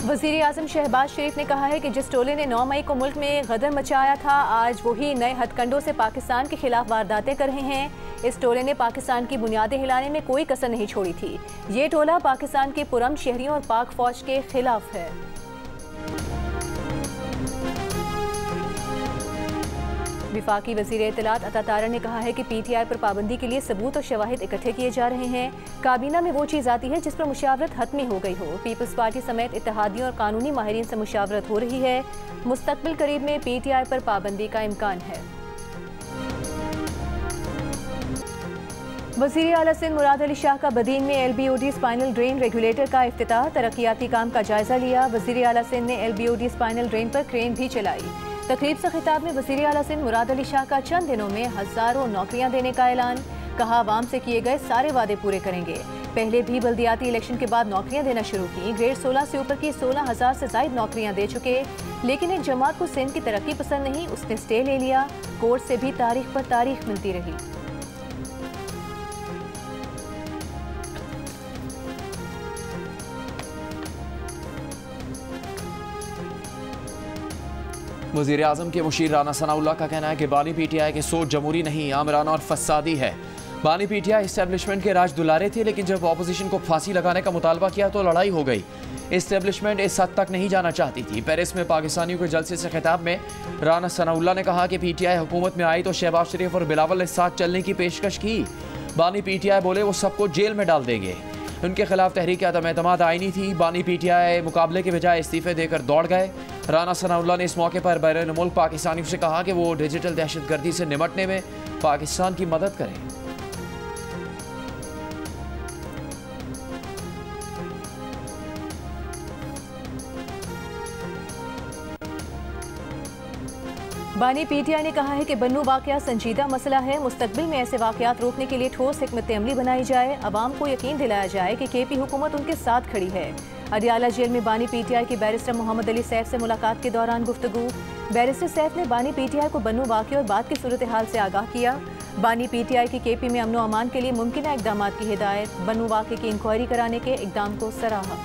वज़ीर आज़म शहबाज शरीफ ने कहा है कि जिस टोले ने 9 मई को मुल्क में गदर मचाया था, आज वही नए हथकंडों से पाकिस्तान के खिलाफ वारदातें कर रहे हैं। इस टोले ने पाकिस्तान की बुनियादें हिलाने में कोई कसर नहीं छोड़ी थी। ये टोला पाकिस्तान के पुरअमन शहरियों और पाक फौज के खिलाफ है। विफाकी वज़ीर इत्तलात अता तारा ने कहा है कि PTI पर पाबंदी के लिए सबूत और शवाहिद इकट्ठे किए जा रहे हैं। काबीना में वो चीज़ आती है जिस पर मुशावरत हतमी हो गई हो। पीपल्स पार्टी समेत इत्तेहादियों और कानूनी माहिरीन से मुशावरत हो रही है। मुस्तकबिल करीब में PTI पर पाबंदी का इम्कान है। वज़ीर आला सिंध मुराद अली शाह का बदीन में LBOD स्पाइनल ड्रेन रेगुलेटर का इफ्तिताह, तरक्याती काम का जायजा लिया। वज़ीर आला सिंध ने LBOD स्पाइनल ड्रेन पर क्रेन भी चलाई। तकरीब से खिताब में वज़ीर आला सिंध मुराद अली शाह का चंद दिनों में हज़ारों नौकरियां देने का ऐलान, कहा आवाम से किए गए सारे वादे पूरे करेंगे। पहले भी बल्दियाती इलेक्शन के बाद नौकरियां देना शुरू की। ग्रेड 16 से ऊपर की 16,000 से ज़ायद नौकरियां दे चुके, लेकिन एक जमात को सिंध की तरक्की पसंद नहीं, उसने स्टे ले लिया। कोर्ट से भी तारीख पर तारीख मिलती रही। वज़ीर आज़म के मुशीर राना सनाउल्लाह का कहना है कि बानी PTI की सोच जमहूरी नहीं, आमराना और फसादी है। बानी PTI इस्टेब्लिशमेंट के राज दुलारे थे, लेकिन जब अपोजिशन को फांसी लगाने का मुतालबा किया तो लड़ाई हो गई। इस्टेब्लिशमेंट इस हद तक नहीं जाना चाहती थी। पेरिस में पाकिस्तानियों के जलसे से खिताब में राना सनाउल्लाह ने कहा कि PTI हुकूमत में आई तो शहबाज शरीफ और बिलावल ने साथ चलने की पेशकश की। बानी PTI बोले वो सबको जेल में डाल देंगे। उनके खिलाफ तहरीक अदम एतमाद आईनी थी। बानी PTI मुकाबले के बजाय इस्तीफे देकर दौड़ गए। राना सनाउल्लाह ने इस मौके पर बैरून मुल्क पाकिस्तानियों से कहा कि वो डिजिटल दहशतगर्दी से निपटने में पाकिस्तान की मदद करें। बानी PTI ने कहा है कि बन्नू वाक़या संजीदा मसला है। मुस्तकबिल में ऐसे वाक़यात रोकने के लिए ठोस हिकमत अमली बनाई जाए। अवाम को यकीन दिलाया जाए कि KP हुकूमत उनके साथ खड़ी है। अडियाला जेल में बानी PTI के बैरिस्टर मोहम्मद अली सैफ से मुलाकात के दौरान गुफ्तगू। बैरिस्टर सैफ ने बानी PTI को बन्नू वाक़या और बाद की सूरत हाल से आगाह किया। बानी PTI की KP में अमन व अमान के लिए मुमकिन इक़दाम की हिदायत। बन्नू वाक़े की इंक्वायरी कराने के इक़दाम को सराहा।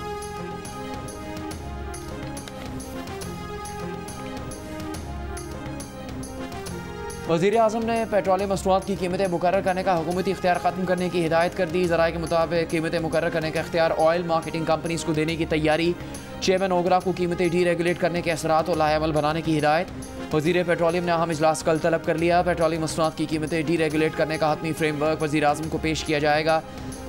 वज़ीर आज़म ने पेट्रोलियम मसनूआत की कीमतें मुकर्रर करने का हुकूमती इख्तियार ख़त्म करने की हिदायत कर दी। ज़राए के मुताबिक कीमतें मुकर्रर करने का इख्तियार ऑयल मार्केटिंग कंपनीज़ को देने की तैयारी। चेयरमैन ओगरा को कीमतें डी रेगुलेट करने के असरात और लाहेअमल बनाने की हिदायत। वज़ीर पेट्रोलियम ने अहम इजलास कल तलब कर लिया। पेट्रोलियम मसनूआत की कीमतें डी रेगुलेट करने का हतमी फ्रेमवर्क वज़ीर आज़म को पेश किया जाएगा।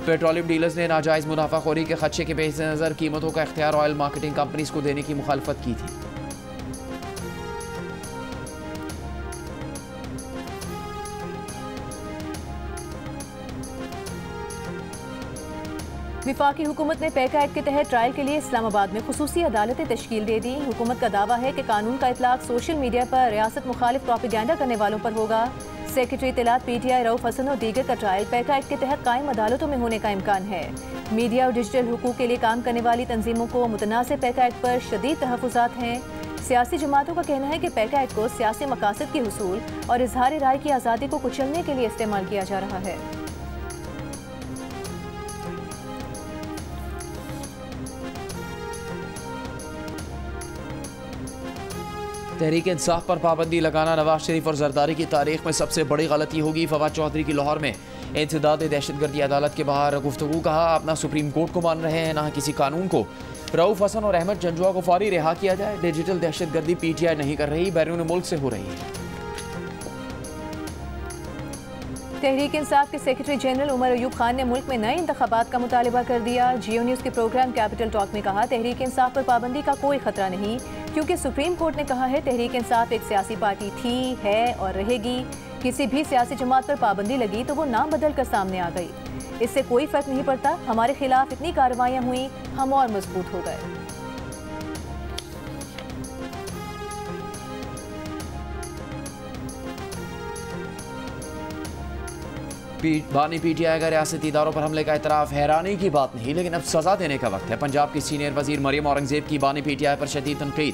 पेट्रोलियम डीलर्स ने नाजायज़ मुनाफाखोरी के खदशे के पेश नज़र कीमतों का इख्तियार ऑयल मार्केटिंग कंपनीज़ को देने की मुखालफत की थी। विफाकी हुकूमत ने पैका एक्ट के तहत ट्रायल के लिए इस्लामाबाद में खुसूसी अदालतें तश्कील दे दी। हुकूमत का दावा है कि कानून का इतलाक सोशल मीडिया पर रियासत मुखालिफ प्रोपेगेंडा करने वालों पर होगा। सेक्रेटरी इत्तलात PTI रऊफ हसन और दीगर का ट्रायल पैका एक्ट के तहत कायम अदालतों में होने का इम्कान है। मीडिया और डिजिटल हुकूक के लिए काम करने वाली तंजीमों को मुतनाज़ पैका एक्ट पर शदीद तहफ़्फ़ुज़ात हैं। सियासी जमातों का कहना है कि पैका एक्ट को सियासी मकासद के हुसूल और इजहार राय की आज़ादी को कुचलने के लिए इस्तेमाल किया जा रहा है। तहरीक इंसाफ पर पाबंदी लगाना नवाज शरीफ और जरदारी की तारीख में सबसे बड़ी गलती होगी। फवाद चौधरी की लाहौर में इंसदाद दहशतगर्दी अदालत के बाहर गुफ्तगू। कहा आप ना सुप्रीम कोर्ट को मान रहे हैं ना किसी कानून को। रऊफ हसन और अहमद जंजुआ को फौरी रिहा किया जाए। डिजिटल दहशतगर्दी PTI नहीं कर रही, बैरून मुल्क से हो रही है। तहरीक इंसाफ के सेक्रेटरी जनरल उमर अयूब खान ने मुल्क में नए इंतखाबात का मुतालबा कर दिया। जियो न्यूज़ के प्रोग्राम कैपिटल टॉक में कहा तहरीक इंसाफ पर पाबंदी का कोई खतरा नहीं, क्योंकि सुप्रीम कोर्ट ने कहा है तहरीक इंसाफ एक सियासी पार्टी थी, है और रहेगी। किसी भी सियासी जमात पर पाबंदी लगी तो वो नाम बदल कर सामने आ गई। इससे कोई फर्क नहीं पड़ता। हमारे खिलाफ इतनी कार्रवाइयाँ हुई, हम और मजबूत हो गए। बानी PTI का रियासती इदारों पर हमले का इतराफ़ हैरानी की बात नहीं, लेकिन अब सज़ा देने का वक्त है। पंजाब की सीनियर वज़ीर मरियम औरंगज़ेब की बानी PTI पर शदीद तनकीद।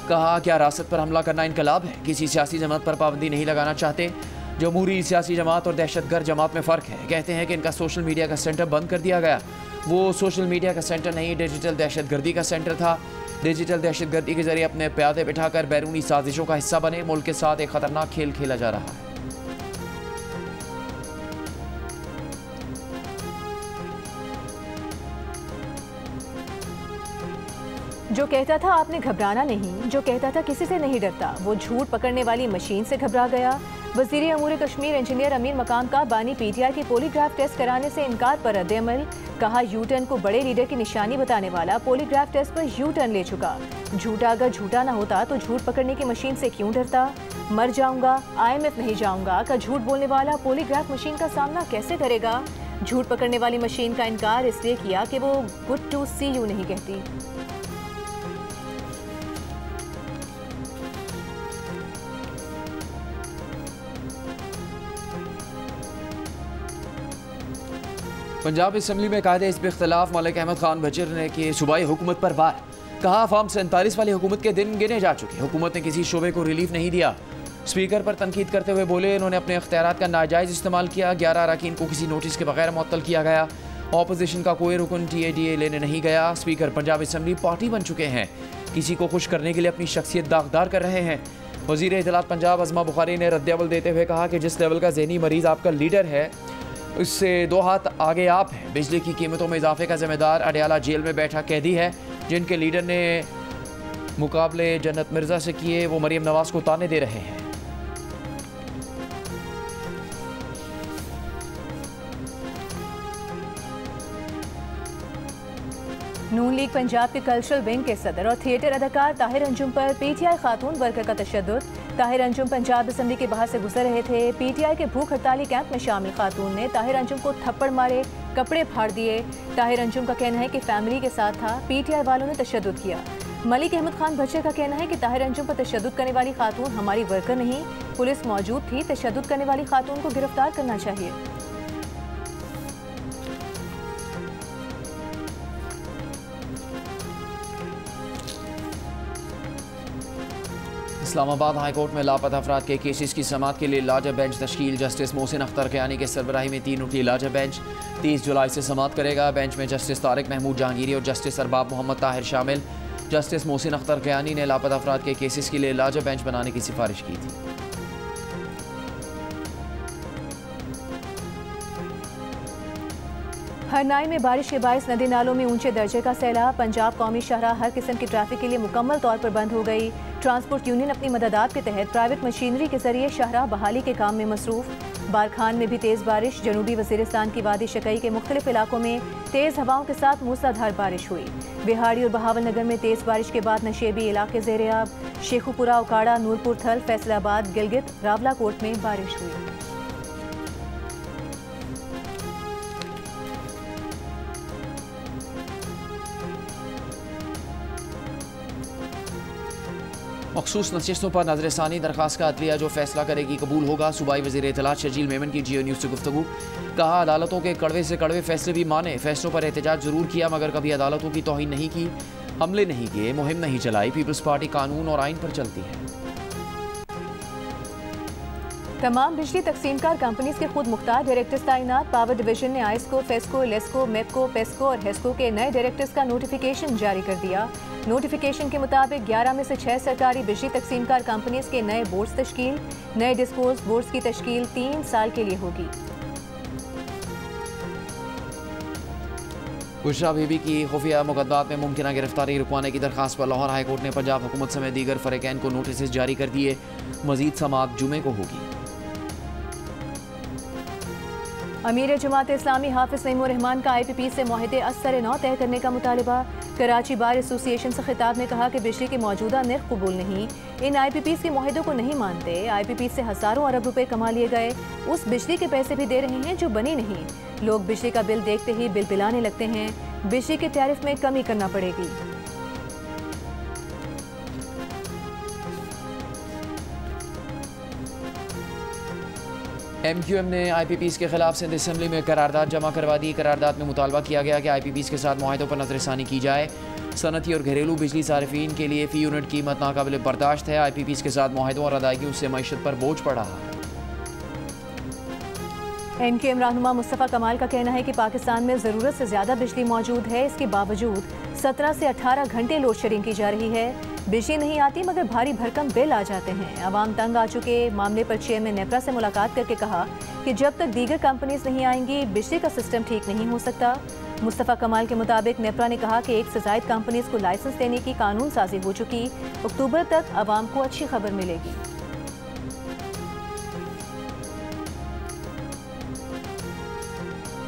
कहा क्या रासत पर हमला करना इनकलाब है? किसी सियासी जमात पर पाबंदी नहीं लगाना चाहते। जमहूरी सियासी जमात और दहशतगर्द जमात में फ़र्क है। कहते हैं कि इनका सोशल मीडिया का सेंटर बंद कर दिया गया। वो सोशल मीडिया का सेंटर नहीं, डिजिटल दहशतगर्दी का सेंटर था। डिजिटल दहशतगर्दी के जरिए अपने प्यादे बिठाकर बैरूनी साजिशों का हिस्सा बने। मुल्क के साथ एक खतरनाक खेल खेला जा रहा है। जो कहता था आपने घबराना नहीं, जो कहता था किसी से नहीं डरता, वो झूठ पकड़ने वाली मशीन से घबरा गया। वज़ीर अमूर कश्मीर इंजीनियर अमीर मकाम का बानी पीटीआई की पॉलीग्राफ टेस्ट कराने से इनकार पर रद्द-ए-अमल। कहा यू टर्न को बड़े लीडर की निशानी बताने वाला पॉलीग्राफ टेस्ट पर यू टर्न ले चुका। झूठा अगर झूठा ना होता तो झूठ पकड़ने की मशीन से क्यों डरता। मर जाऊंगा, IMF नहीं जाऊंगा का झूठ बोलने वाला पॉलीग्राफ मशीन का सामना कैसे करेगा। झूठ पकड़ने वाली मशीन का इनकार इसलिए किया कि वो गुड टू सी यू नहीं कहती। पंजाब असम्बली में कायदे इस इख्तलाफ मलिक अहमद खान बचर ने की सूबाई हुकूमत पर वार। कहा फॉर्म 47 वाली हुकूमत के दिन गिने जा चुके, हुकूमत ने किसी शोबे को रिलीफ नहीं दिया। स्पीकर पर तनकीद करते हुए बोले इन्होंने अपने इख्तियारात का नाजायज़ इस्तेमाल किया। 11 अरकान को किसी नोटिस के बगैर मुअत्तल किया गया। ऑपोजिशन का कोई रुकन TADA लेने नहीं गया। स्पीकर पंजाब असम्बली पार्टी बन चुके हैं, किसी को खुश करने के लिए अपनी शख्सियत दागदार कर रहे हैं। वज़ीर इत्तलात पंजाब अज़मा बुखारी ने रद्द-ए-अमल देते हुए कहा कि जिस लेवल का ज़हनी मरीज़ आपका लीडर है उससे 2 हाथ आगे आप हैं। बिजली की कीमतों में इजाफे का जिम्मेदार अडयाला जेल में बैठा कैदी है। जिनके लीडर ने मुकाबले जन्नत मिर्जा से किए वो मरीम नवाज को ताने दे रहे हैं। नून लीग पंजाब के कल्चरल विंग के सदर और थिएटर अदाकार ताहिर अंजुम पर PTI खातून वर्कर का तशद्दुद। ताहिर अंजुम पंजाब असम्बली के बाहर से गुजर रहे थे। PTI के भूख हड़ताली कैंप में शामिल खातून ने ताहिर अंजुम को थप्पड़ मारे, कपड़े फाड़ दिए। ताहिर अंजुम का कहना है कि फैमिली के साथ था, PTI वालों ने तशद्दुद किया। मलिक अहमद खान बचर का कहना है कि ताहिर अंजुम पर तशद्दुद करने वाली खातून हमारी वर्कर नहीं, पुलिस मौजूद थी, तशद्दुद करने वाली खातून को गिरफ्तार करना चाहिए। इस्लामाबाद हाई कोर्ट में लापता अफराद के केसेस की समाअत के लिए लार्जर बेंच तश्कील। जस्टिस मोहसिन अख्तर क़यानी के सरबराही में 3 रुकनी लार्जर बेंच 30 जुलाई से समाअत करेगा। बेंच में जस्टिस तारिक महमूद जहांगीरी और जस्टिस अरबाब मोहम्मद ताहिर शामिल। जस्टिस मोहसिन अख्तर क़यानी ने लापता अफराद के केसेस के लिए लार्जर बेंच बनाने की सिफारिश की थी। हरनाई में बारिश के बायस नदी नालों में ऊंचे दर्जे का सैलाब। पंजाब कौमी शाहराह हर किस्म की ट्रैफिक के लिए मुकम्मल तौर पर बंद हो गई। ट्रांसपोर्ट यूनियन अपनी मददात के तहत प्राइवेट मशीनरी के जरिए शाहराह बहाली के काम में मसरूफ। बारखान में भी तेज़ बारिश। जनूबी वज़ीरिस्तान की वादी शकई के मुख्तलिफ इलाकों में तेज़ हवाओं के साथ मूसलाधार बारिश हुई। बिहाड़ी और बहावल नगर में तेज़ बारिश के बाद नशेबी इलाके ज़ेर-ए-आब। शेखुपुरा, उकाड़ा, नूरपुर थल, फैसलाबाद, गिलगित, रावलाकोट में बारिश हुई। मखसूस नशिस्तों पर नजरसानी दरखास्त का अदलिया जो फैसला करेगी कबूल होगा। सूबाई वज़ीर इत्तलात शर्जील मेमन की जियो न्यूज़ से गुफ्तगू। कहा अदालतों के कड़वे से कड़वे फैसले भी माने, फैसलों पर एहतजाज जरूर किया मगर कभी अदालतों की तौहीन नहीं की, हमले नहीं किए, मुहिम नहीं चलाई। पीपल्स पार्टी कानून और आइन पर चलती है। तमाम बिजली तकसीमकार कंपनीज के खुद मुख्तार डायरेक्टर्स तैनात। पावर डिवीजन ने आइस्को, फेस्को, लेस्को, मेपको, पेस्को और हेस्को के नए डायरेक्टर्स का नोटिफिकेशन जारी कर दिया। नोटिफिकेशन के मुताबिक 11 में से 6 सरकारी बिजली तकसीमकार कंपनीज के नए बोर्ड्स तश्कील। नए डिस्पोज बोर्ड्स की तश्कील 3 साल के लिए होगी। बुशरा बीबी की खुफिया मुकदमात में मुमकिन गिरफ्तारी रुकवाने की दरखास्त पर लाहौर हाई कोर्ट ने पंजाब हुकूमत समेत दीगर फरीकैन को नोटिस जारी कर दिए। मजीद समाअत जुमे को होगी। अमीर जमात इस्लामी हाफिज नईमुर रहमान का IPP से मुआहदे असर नौ तय करने का मुतालबा। कराची बार एसोसिएशन से खिताब में कहा कि बिजली के मौजूदा निर्ख कबूल नहीं, इन IPPs के मुआहदों को नहीं मानते। IPP से हज़ारों अरब रुपए कमा लिए गए, उस बिजली के पैसे भी दे रहे हैं जो बनी नहीं। लोग बिजली का बिल देखते ही बिल बिलाने लगते हैं। बिजली के टैरिफ में कमी करना पड़ेगी। MQM ने IPPs के खिलाफ सिंध असम्बली में करारदाद जमा करवा दी। करारदाद में मुतालबा किया गया कि IPPs के साथ मुआहदों पर नजरसानी की जाए। सनती और घरेलू बिजली सारिफीन के लिए फ़ी यूनिट कीमत नाकाबिल बर्दाश्त है। IPPs के साथ मुआहदों और अदायगियों से मईशत पर बोझ पड़ रहा है। एनकेएम रहनुमा मुस्तफ़ा कमाल का कहना है कि पाकिस्तान में ज़रूरत से ज़्यादा बिजली मौजूद है। इसके बावजूद 17 से 18 घंटे लोड शेडिंग की जा रही है। बिजली नहीं आती मगर भारी भरकम बिल आ जाते हैं। अवाम तंग आ चुके। मामले पर चेयरमैन नेपरा से मुलाकात करके कहा कि जब तक दीगर कंपनीज नहीं आएंगी बिजली का सिस्टम ठीक नहीं हो सकता। मुस्तफ़ा कमाल के मुताबिक नेपरा ने कहा कि 1 से ज़ायद कंपनीज को लाइसेंस देने की कानून साजी हो चुकी। अक्टूबर तक अवाम को अच्छी खबर मिलेगी।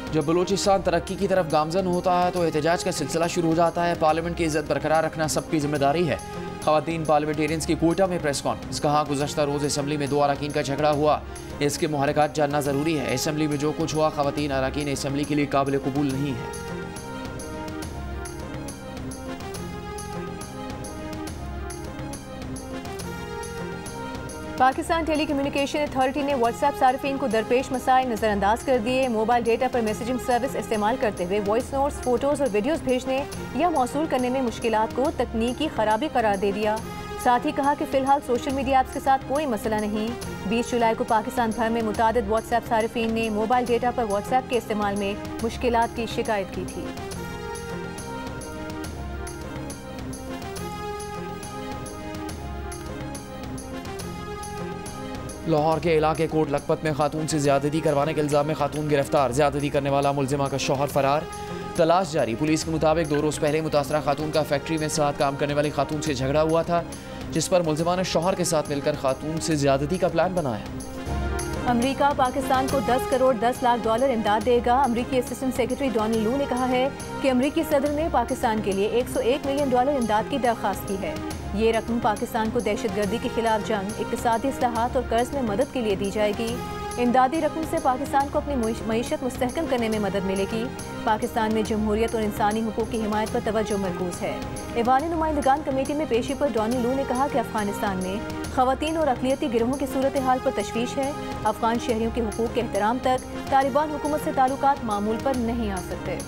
जब बलूचिस्तान तरक्की की तरफ गामजन होता है तो एहतजाज का सिलसिला शुरू हो जाता है। पार्लियामेंट की इज्जत बरकरार रखना सबकी जिम्मेदारी है। ख़वातीन पार्लियामेंटेरियंस की कोयटा में प्रेस कॉन्फ्रेंस। कहा गुज़श्ता रोज़ असम्बली में 2 अरकान का झगड़ा हुआ। इसके मुहरकात जानना ज़रूरी है। असम्बली में जो कुछ हुआ ख़वातीन अरकान असम्बली के लिए काबिल कबूल नहीं है। पाकिस्तान टेली कम्युनिकेशन अथॉरिटी ने व्हाट्सएप सार्फिन को दरपेश मसाइल नज़रअंदाज कर दिए। मोबाइल डेटा पर मैसेजिंग सर्विस इस्तेमाल करते हुए वॉइस नोट्स, फोटोज़ और वीडियोज़ भेजने या मौसूल करने में मुश्किलात को तकनीकी खराबी करार दे दिया। साथ ही कहा कि फ़िलहाल सोशल मीडिया ऐप्स के साथ कोई मसला नहीं। 20 जुलाई को पाकिस्तान भर में मुतादिद व्हाट्सएप सार्फिन ने मोबाइल डेटा पर व्हाट्सएप के इस्तेमाल में मुश्किलात की शिकायत की थी। लाहौर के इलाके कोट लखपत में खातून से ज्यादती करवाने के इल्ज़ाम में खातून गिरफ्तार। ज्यादती करने वाला मुलजिमा का शौहर फरार। तलाश जारी। पुलिस के मुताबिक 2 रोज़ पहले मुतासरा खातून का फैक्ट्री में साथ काम करने वाली खातून से झगड़ा हुआ था, जिस पर मुलजिमा ने शौहर के साथ मिलकर खातून से ज्यादती का प्लान बनाया। अमेरिका पाकिस्तान को 10 करोड़ 10 लाख डॉलर इमदाद देगा। अमेरिकी असिस्टेंट सेक्रेटरी डोनाल्ड लू ने कहा है कि अमेरिकी सदर ने पाकिस्तान के लिए $101 मिलियन इमदाद की दरख्वास्त की है। ये रकम पाकिस्तान को दहशतगर्दी के खिलाफ जंग, इक़्तिसादी इस्लाहात और कर्ज में मदद के लिए दी जाएगी। इमदादी रकम से पाकिस्तान को अपनी मईशत मुस्तहकम करने में मदद मिलेगी। पाकिस्तान में जमहूरियत और इंसानी हुकूक की हिमायत पर तवज्जो मरकूज है। ऐवान नुमाइंदगान कमेटी में पेशी पर डोनाल्ड लू ने कहा कि अफगानिस्तान में ख़वातीन और अक़लियती गिरोहों की सूरत हाल पर तशवीश है। अफगान शहरियों के हुकूक के एहतराम तक तालिबान हुकूमत से ताल्लुकात मामूल पर नहीं आ सकते।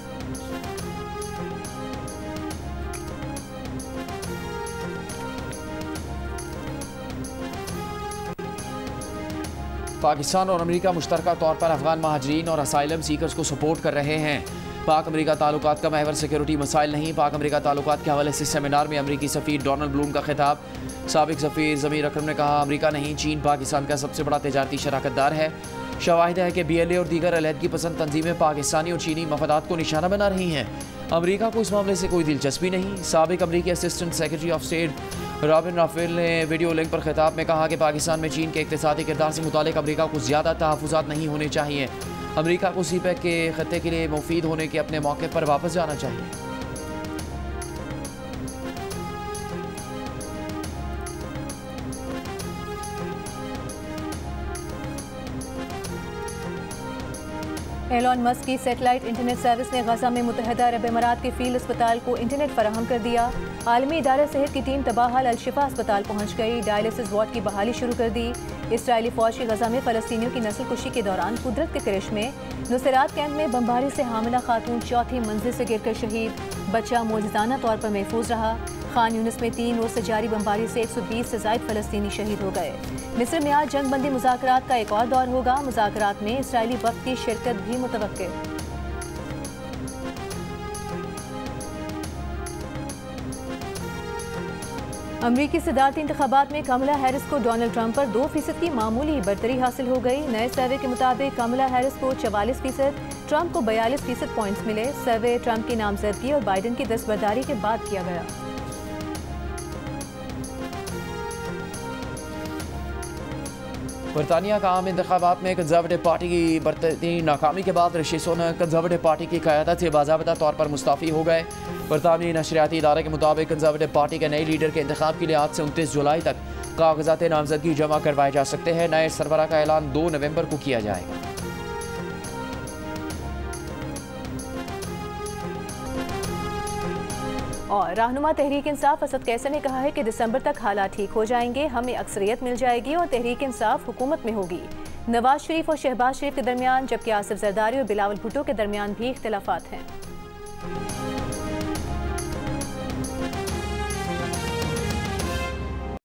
पाकिस्तान और अमेरिका मुश्तरका तौर पर अफगान महाजरीन और असाइलम सीकर्स को सपोर्ट कर रहे हैं। पाक अमेरिका ताल्लुकात का महवर सिक्योरिटी मसाइल नहीं। पाक अमेरिका ताल्लुकात के हवाले से सेमिनार में अमेरिकी सफ़ीर डोनाल्ड ब्लूम का खिताब। साबिक सफ़ीर ज़मीर अकरम ने कहा अमेरिका नहीं चीन पाकिस्तान का सबसे बड़ा तजारती शराकतदार है। शवाहिद है कि BLA और दीगर अलहदगी पसंद तंजीमें पाकिस्तानी और चीनी मफादात को निशाना बना रही हैं। अमेरिका को इस मामले से कोई दिलचस्पी नहीं। साबिक अमेरिकी assistant secretary of state Robin Raphel ने वीडियो लिंक पर खिताब में कहा कि पाकिस्तान में चीन के इक़्तिसादी किरदार से मुतालिक अमेरिका को ज़्यादा तहफ़्फ़ुज़ात नहीं होने चाहिए। अमेरिका को CPEC के खत्ते के लिए मुफीद होने के अपने मौके पर वापस जाना चाहिए। एलॉन मस्क की सैटेलाइट इंटरनेट सर्विस ने गजा में मुत्तहदा अरब अमारात के फील्ड अस्पताल को इंटरनेट फराहम कर दिया। आलमी इदारा सेहत की टीम तबाहाल अल-शिफा अस्पताल पहुंच गई। डायलिसिस वार्ड की बहाली शुरू कर दी। इसराइली फौज की गजा में फ़लस्तीनियों की नस्ल कुशी के दौरान कुदरत के करिश में नुसरात कैंप में बमबारी से हामिला खातून 4थी मंजिल से गिरकर शहीद। बच्चा मौजूदाना तौर पर महफूज रहा। खान यूनिस में 3 रोज़ से जारी बमबारी से 120 से ज़ायद फ़लस्तीनी शहीद हो गए। मिस्र में आज जंग बंदी मुज़ाकरात का एक और दौर होगा। मुज़ाकरात में इसराइली वफ़द की शिरकत भी मुतवक्किल। अमरीकी सदारती इंतखाबात में कमला हैरिस को डोनाल्ड ट्रंप पर 2% की मामूली बरतरी हासिल हो गई। नए सर्वे के मुताबिक कमला हैरिस को 44%, ट्रंप को 42% पॉइंट्स मिले। सर्वे ट्रंप की नामजदगी और बाइडन की दस्तबरदारी के बाद किया गया। बरतानिया का आम इंतखाबात में कंजर्वेटिव पार्टी की बरतरी नाकामी के बाद ऋषि सुनक कंजर्वेटिव पार्टी की क़यादत से बाज़ाबिता तौर पर मुस्ताफ़ी हो गए। बरतानवी नशरियाती इदारे के मुताबिक कंजर्वेटिव पार्टी के नए लीडर के इंतखाब के लिए आज से 29 जुलाई तक कागजात नामजदगी जमा करवाए जा सकते हैं। नए सरबराह का ऐलान 2 नवंबर को किया जाएगा। और रहनुमा तहरीक इंसाफ असद कैसर ने कहा है कि दिसंबर तक हालात ठीक हो जाएंगे, हमें अक्सरियत मिल जाएगी और तहरीक इंसाफ हुकूमत में होगी। नवाज शरीफ और शहबाज शरीफ के दरमियान, जबकि आसिफ जरदारी और बिलावल भुट्टो के दरमियान भी इख्तिलाफात हैं।